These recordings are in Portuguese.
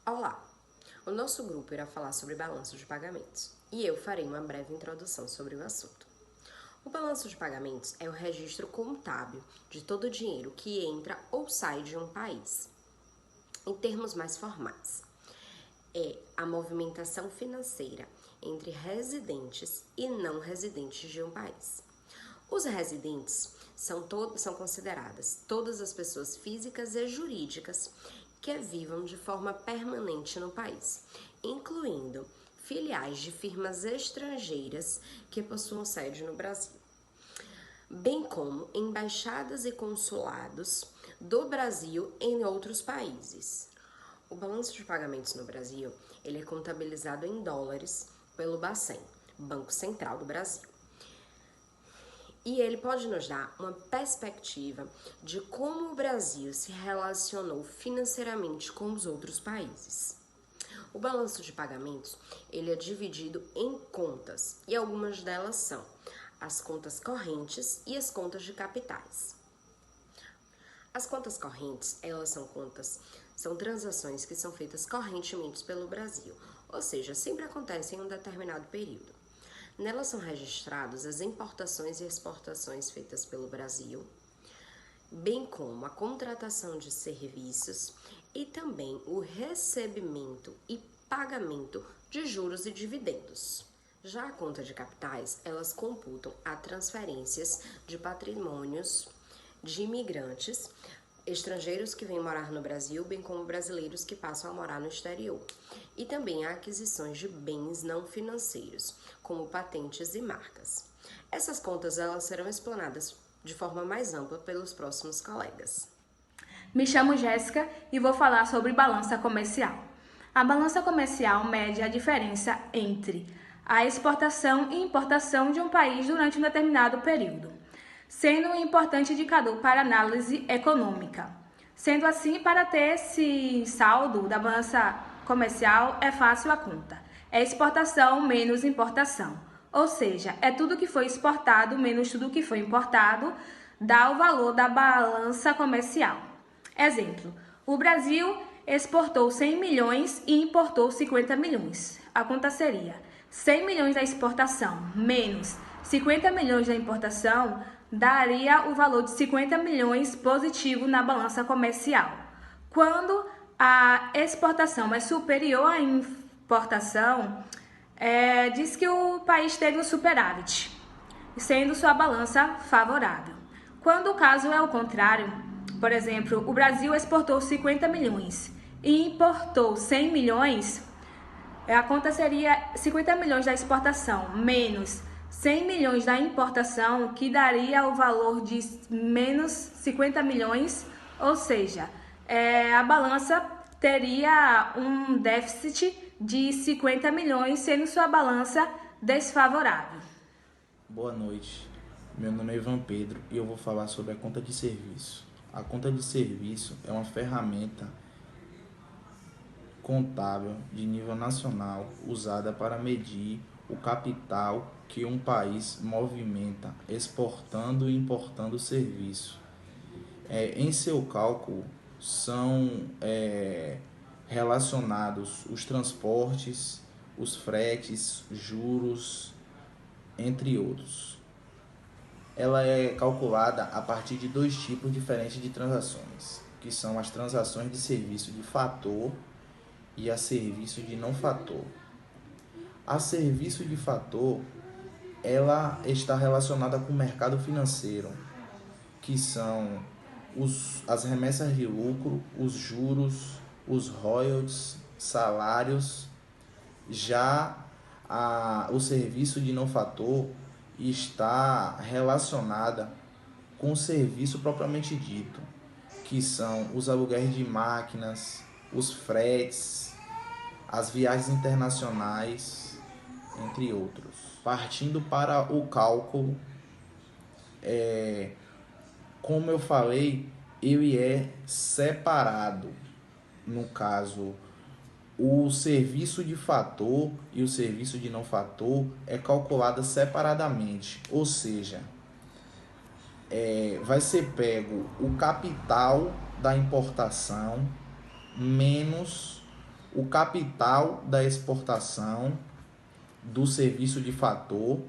Olá! O nosso grupo irá falar sobre balanço de pagamentos e eu farei uma breve introdução sobre o assunto. O balanço de pagamentos é o registro contábil de todo o dinheiro que entra ou sai de um país. Em termos mais formais, é a movimentação financeira entre residentes e não residentes de um país. Os residentes são consideradas todas as pessoas físicas e jurídicas que vivam de forma permanente no país, incluindo filiais de firmas estrangeiras que possuam sede no Brasil, bem como embaixadas e consulados do Brasil em outros países. O balanço de pagamentos no Brasil, ele é contabilizado em dólares pelo Bacen, Banco Central do Brasil. E ele pode nos dar uma perspectiva de como o Brasil se relacionou financeiramente com os outros países. O balanço de pagamentos, ele é dividido em contas, e algumas delas são as contas correntes e as contas de capitais. As contas correntes, elas são transações que são feitas correntemente pelo Brasil, ou seja, sempre acontecem em um determinado período. Nelas são registradas as importações e exportações feitas pelo Brasil, bem como a contratação de serviços e também o recebimento e pagamento de juros e dividendos. Já a conta de capitais, elas computam as transferências de patrimônios de imigrantes, estrangeiros que vêm morar no Brasil, bem como brasileiros que passam a morar no exterior. E também há aquisições de bens não financeiros, como patentes e marcas. Essas contas elas serão explanadas de forma mais ampla pelos próximos colegas. Me chamo Jéssica e vou falar sobre balança comercial. A balança comercial mede a diferença entre a exportação e importação de um país durante um determinado período, sendo um importante indicador para análise econômica. Sendo assim, para ter esse saldo da balança comercial, é fácil a conta. É exportação menos importação. Ou seja, é tudo que foi exportado menos tudo que foi importado, dá o valor da balança comercial. Exemplo, o Brasil exportou 100 milhões e importou 50 milhões. A conta seria 100 milhões da exportação menos 50 milhões da importação, daria o valor de 50 milhões positivo na balança comercial. Quando a exportação é superior à importação, diz que o país teve um superávit, sendo sua balança favorável. Quando o caso é o contrário, por exemplo, o Brasil exportou 50 milhões e importou 100 milhões, a conta seria 50 milhões da exportação menos 100 milhões da importação, que daria o valor de menos 50 milhões, ou seja, a balança teria um déficit de 50 milhões, sendo sua balança desfavorável. Boa noite, meu nome é Ivan Pedro e eu vou falar sobre a conta de serviço. A conta de serviço é uma ferramenta contábil de nível nacional usada para medir o capital que um país movimenta exportando e importando serviço. Em seu cálculo são relacionados os transportes, os fretes, juros, entre outros. Ela é calculada a partir de dois tipos diferentes de transações, que são as transações de serviço de fator e a serviço de não fator. A serviço de fator, ela está relacionada com o mercado financeiro, que são as remessas de lucro, os juros, os royalties, salários. Já o serviço de não fator está relacionada com o serviço propriamente dito, que são os aluguéis de máquinas, os fretes, as viagens internacionais, entre outros. Partindo para o cálculo, como eu falei, ele é separado. No caso, o serviço de fator e o serviço de não fator é calculado separadamente, ou seja, vai ser pego o capital da importação menos o capital da exportação do serviço de fator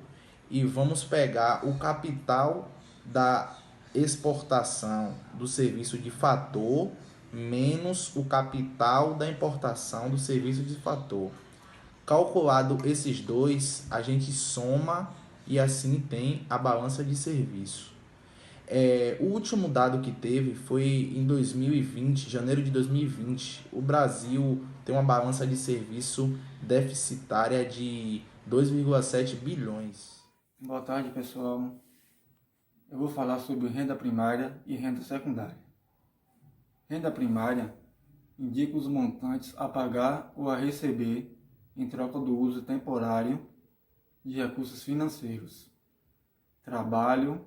e vamos pegar o capital da exportação do serviço de fator menos o capital da importação do serviço de fator. Calculado esses dois, a gente soma e assim tem a balança de serviço. O último dado que teve foi em 2020, janeiro de 2020. O Brasil tem uma balança de serviço deficitária de 2,7 bilhões. Boa tarde, pessoal. Eu vou falar sobre renda primária e renda secundária. Renda primária indica os montantes a pagar ou a receber em troca do uso temporário de recursos financeiros, trabalho,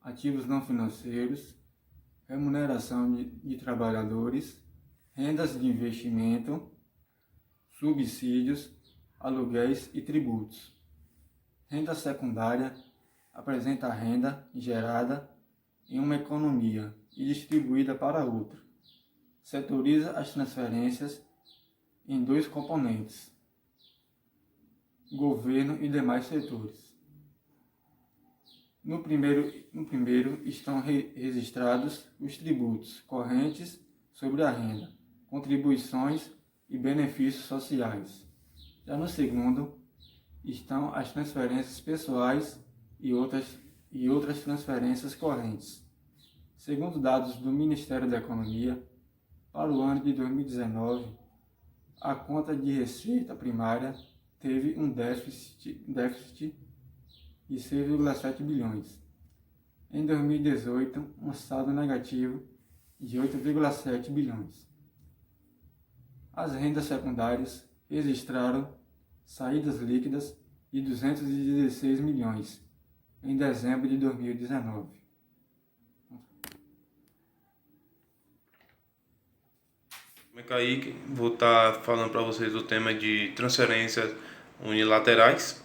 ativos não financeiros, remuneração de trabalhadores, rendas de investimento, subsídios, aluguéis e tributos. Renda secundária apresenta a renda gerada em uma economia e distribuída para outra. Setoriza as transferências em dois componentes: governo e demais setores. No primeiro estão registrados os tributos correntes sobre a renda, contribuições e benefícios sociais. Já no segundo estão as transferências pessoais e outras transferências correntes. Segundo dados do Ministério da Economia, para o ano de 2019, a conta de receita primária teve um déficit de 6,7 bilhões. Em 2018, um saldo negativo de 8,7 bilhões. As rendas secundárias registraram saídas líquidas de 216 milhões em dezembro de 2019. Meu nome é Kaique, vou estar falando para vocês o tema de transferências unilaterais.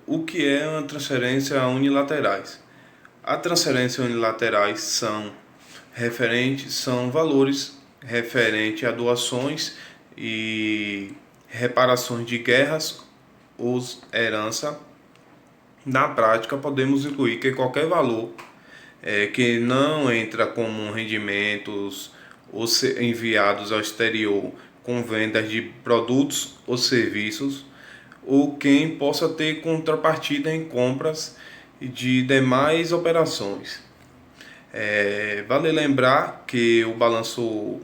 O que é uma transferência unilaterais? As transferências unilaterais são valores referentes a doações e reparações de guerras ou herança. Na prática, podemos incluir que qualquer valor que não entra como rendimentos ou enviados ao exterior com vendas de produtos ou serviços, ou quem possa ter contrapartida em compras de demais operações. Vale lembrar que o balanço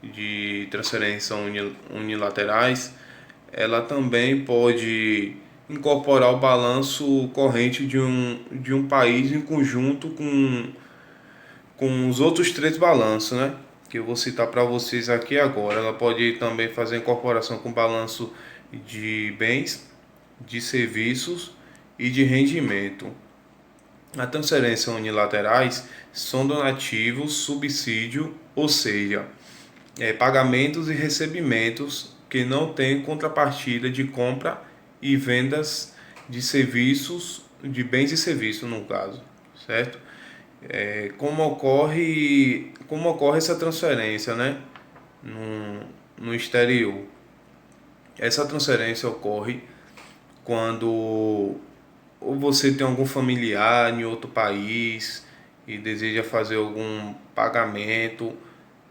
de transferências unilaterais, ela também pode incorporar o balanço corrente de um país em conjunto com os outros três balanços, né? Que eu vou citar para vocês aqui agora. Ela pode também fazer incorporação com balanço de bens, de serviços e de rendimento. As transferências unilaterais são donativos, subsídio, ou seja, pagamentos e recebimentos que não têm contrapartida de compra e vendas de serviços, de bens e serviços no caso, certo? Como ocorre essa transferência, né? No exterior. Essa transferência ocorre quando ou você tem algum familiar em outro país e deseja fazer algum pagamento,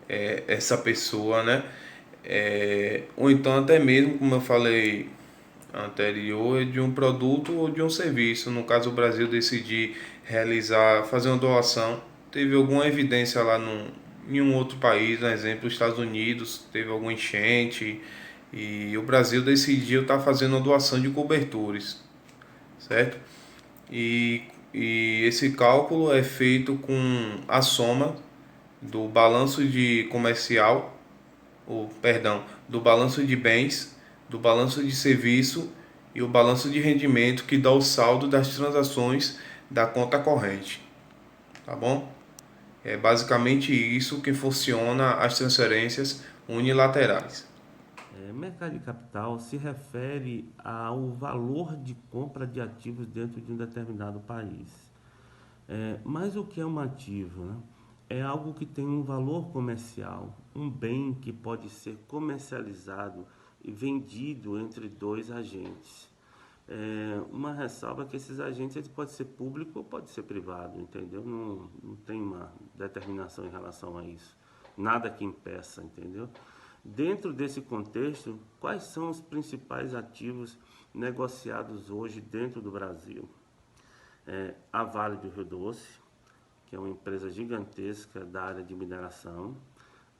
essa pessoa, né? Ou então até mesmo, como eu falei anterior, de um produto ou de um serviço. No caso, o Brasil decidir fazer uma doação, teve alguma evidência lá em um outro país, por exemplo, os Estados Unidos, teve alguma enchente e o Brasil decidiu estar fazendo uma doação de cobertores, certo? E esse cálculo é feito com a soma do balanço de comercial, do balanço de bens, do balanço de serviço e o balanço de rendimento, que dá o saldo das transações da conta corrente, tá bom? É basicamente isso que funciona as transferências unilaterais. Mercado de capital se refere ao valor de compra de ativos dentro de um determinado país. Mas o que é um ativo, né? é algo que tem um valor comercial, um bem que pode ser comercializado e vendido entre dois agentes. Uma ressalva que esses agentes eles podem ser público ou pode ser privado, entendeu? Não tem uma determinação em relação a isso, nada que impeça, entendeu? Dentro desse contexto, quais são os principais ativos negociados hoje dentro do Brasil? A Vale do Rio Doce, que é uma empresa gigantesca da área de mineração,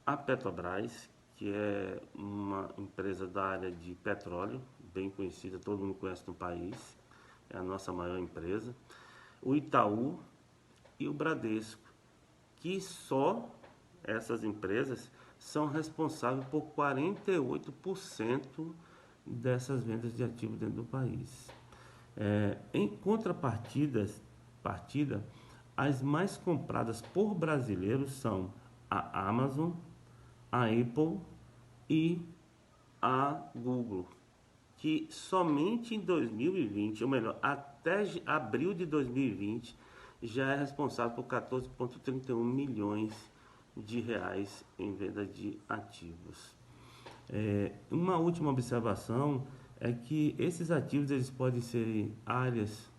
a Petrobras, que é uma empresa da área de petróleo, bem conhecida, todo mundo conhece no país, é a nossa maior empresa, o Itaú e o Bradesco, que só essas empresas são responsáveis por 48% dessas vendas de ativos dentro do país. Em contrapartida, as mais compradas por brasileiros são a Amazon, a Apple e a Google, que somente em 2020, ou melhor, até abril de 2020, já é responsável por 14,31 milhões de reais em venda de ativos. Uma última observação é que esses ativos eles podem ser áreas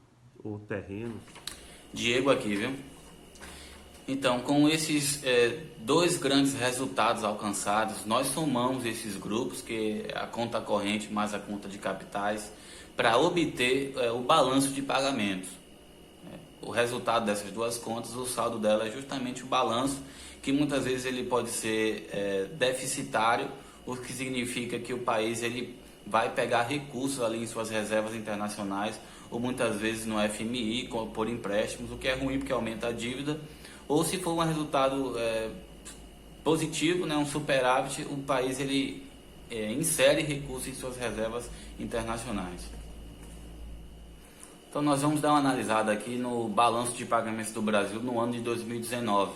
ou terrenos. Diego aqui, viu? Então, com esses dois grandes resultados alcançados, nós somamos esses grupos, que é a conta corrente mais a conta de capitais, para obter o balanço de pagamentos. O resultado dessas duas contas, o saldo dela é justamente o balanço, que muitas vezes ele pode ser deficitário, o que significa que o país ele vai pegar recursos ali em suas reservas internacionais, ou muitas vezes no FMI, por empréstimos, o que é ruim porque aumenta a dívida. Ou se for um resultado positivo, né, um superávit, o país ele insere recursos em suas reservas internacionais. Então nós vamos dar uma analisada aqui no balanço de pagamentos do Brasil no ano de 2019.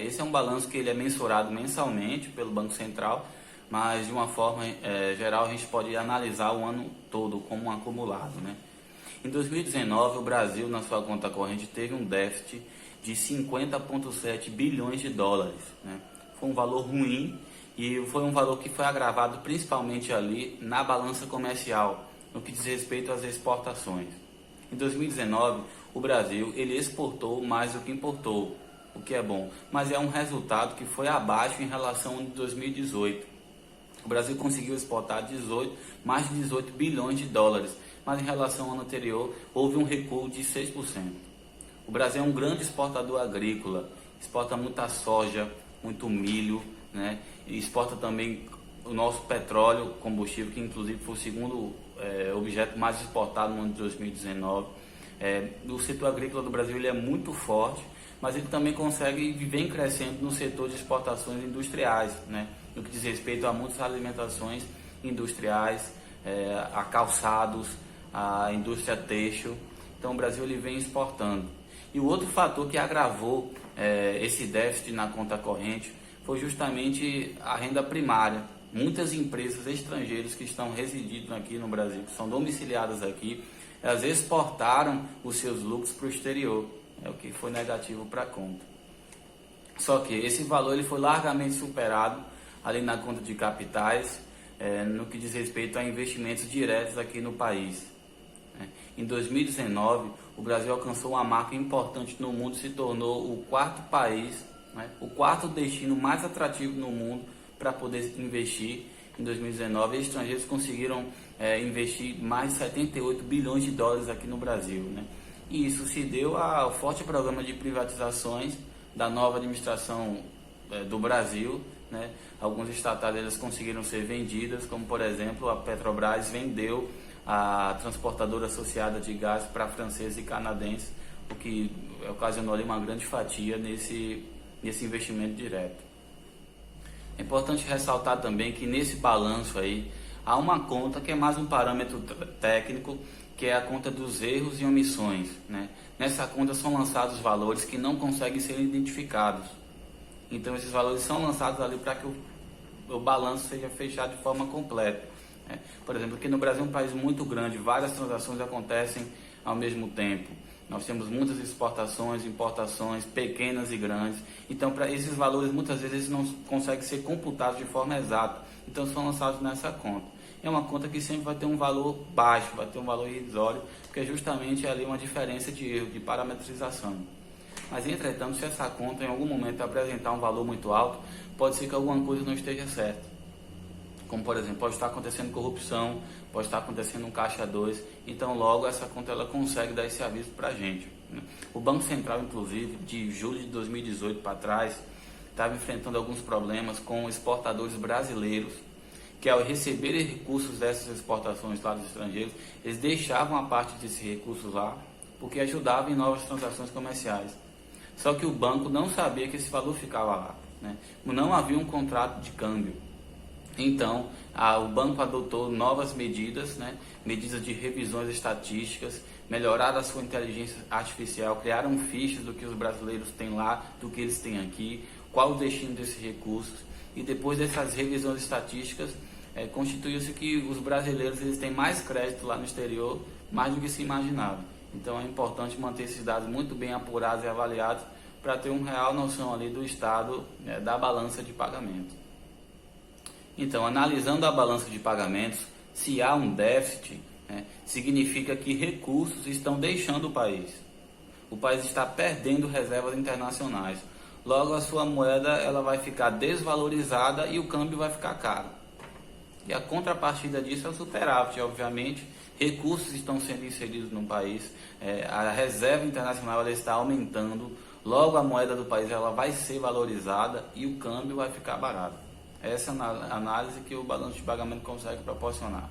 Esse é um balanço que ele é mensurado mensalmente pelo Banco Central, mas de uma forma geral a gente pode analisar o ano todo como um acumulado, né? Em 2019 o Brasil, na sua conta corrente, teve um déficit de 50,7 bilhões de dólares, né? Foi um valor ruim e foi um valor que foi agravado principalmente ali na balança comercial, no que diz respeito às exportações. Em 2019, o Brasil ele exportou mais do que importou, o que é bom, mas é um resultado que foi abaixo em relação ao de 2018. O Brasil conseguiu exportar mais de 18 bilhões de dólares, mas em relação ao ano anterior houve um recuo de 6%. O Brasil é um grande exportador agrícola, exporta muita soja, muito milho, né? E exporta também o nosso petróleo, combustível, que inclusive foi o segundo objeto mais exportado no ano de 2019. O setor agrícola do Brasil ele é muito forte, mas ele também consegue e vem crescendo no setor de exportações industriais, né? No que diz respeito a muitas alimentações industriais, a calçados, a indústria têxtil. Então o Brasil ele vem exportando. E o outro fator que agravou esse déficit na conta corrente foi justamente a renda primária. Muitas empresas estrangeiras que estão residindo aqui no Brasil, que são domiciliadas aqui, elas exportaram os seus lucros para o exterior, o que foi negativo para a conta. Só que esse valor ele foi largamente superado ali na conta de capitais, no que diz respeito a investimentos diretos aqui no país. Em 2019, o Brasil alcançou uma marca importante no mundo e se tornou o quarto país, o quarto destino mais atrativo no mundo para poder investir. Em 2019, estrangeiros conseguiram investir mais de 78 bilhões de dólares aqui no Brasil, né? E isso se deu ao forte programa de privatizações da nova administração do Brasil, né? Algumas estatais elas conseguiram ser vendidas, como por exemplo a Petrobras vendeu a transportadora associada de gás para franceses e canadenses, o que ocasionou ali uma grande fatia nesse investimento direto. É importante ressaltar também que nesse balanço aí há uma conta que é mais um parâmetro técnico, que é a conta dos erros e omissões, né? Nessa conta são lançados valores que não conseguem ser identificados. Então esses valores são lançados ali para que o balanço seja fechado de forma completa. Por exemplo, aqui no Brasil é um país muito grande, várias transações acontecem ao mesmo tempo. Nós temos muitas exportações, importações, pequenas e grandes. Então, para esses valores, muitas vezes, eles não conseguem ser computados de forma exata. Então, são lançados nessa conta. É uma conta que sempre vai ter um valor baixo, vai ter um valor irrisório, porque justamente é ali uma diferença de erro, de parametrização. Mas, entretanto, se essa conta em algum momento apresentar um valor muito alto, pode ser que alguma coisa não esteja certa. Como, por exemplo, pode estar acontecendo corrupção, pode estar acontecendo um caixa 2, então logo essa conta ela consegue dar esse aviso para a gente. O Banco Central, inclusive, de julho de 2018 para trás, estava enfrentando alguns problemas com exportadores brasileiros, que ao receberem recursos dessas exportações lá dos estrangeiros, eles deixavam a parte desses recursos lá, porque ajudavam em novas transações comerciais. Só que o banco não sabia que esse valor ficava lá, né? Não havia um contrato de câmbio. Então, o banco adotou novas medidas, né? Medidas de revisões estatísticas, melhoraram a sua inteligência artificial, criaram fichas do que os brasileiros têm lá, do que eles têm aqui, qual o destino desses recursos. E depois dessas revisões estatísticas, constituiu-se que os brasileiros eles têm mais crédito lá no exterior, mais do que se imaginava. Então, é importante manter esses dados muito bem apurados e avaliados para ter uma real noção ali do estado, né, da balança de pagamento. Então, analisando a balança de pagamentos, se há um déficit, né, significa que recursos estão deixando o país. O país está perdendo reservas internacionais. Logo, a sua moeda ela vai ficar desvalorizada e o câmbio vai ficar caro. E a contrapartida disso é o superávit, obviamente. Recursos estão sendo inseridos no país, a reserva internacional ela está aumentando. Logo, a moeda do país ela vai ser valorizada e o câmbio vai ficar barato. Essa é a análise que o balanço de pagamento consegue proporcionar.